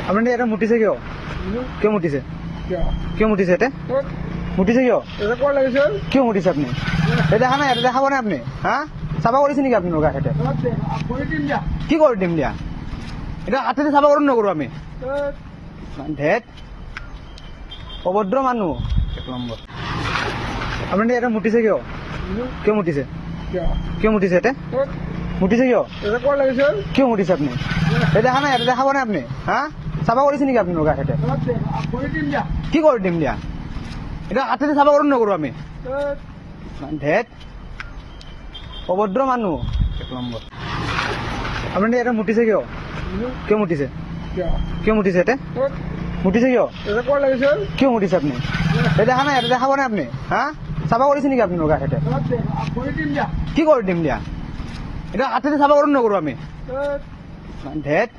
আপনার এটা মুটিছে কিয়? কিয় মুটিছে? কিয় মুটিছে এটা? মুটিছে কিয়? কিয় মুটিছে আপনি? এটা দেখা নাই, এটা দেখাব না আপনি? হ্যাঁ, চাফা করেছে নাকি আপনি গা খেটে? কি করে দিম দিয়া? এটা হাতে চাফা করুন নকৰো আমি। ধেত অভদ্র মানুষ এক নম্বর। আপনার এটা মুটিছে কিয়? কিয় মুটিছে? কিয় মুটিছে এটা? মুটিছে কিয়? কিয় মুটিছে আপনি? এটা দেখা নাই, এটা দেখাব না আপনি? হ্যাঁ, চাফা করেছে নাকি আপনি গা খেটে? কি করে দিম দিয়া? এটা হাতে চাফা করুন নকৰো আমি। ধেত অভদ্র মানুষ এক নম্বর। আপনার এটা মুটিছে কিয়? কিয় মুটিছে? কিয় মুটিছে এটা? মুটিছে কিয়? কিয় মুটিছে আপনি? এটা দেখা নাই, এটা দেখাব না আপনি? হ্যাঁ, চাফা করেছে নাকি আপনি গা খেটে? কি করে দিম দিয়া? এটা হাতে চাফা করুন নকৰো আমি। ধেত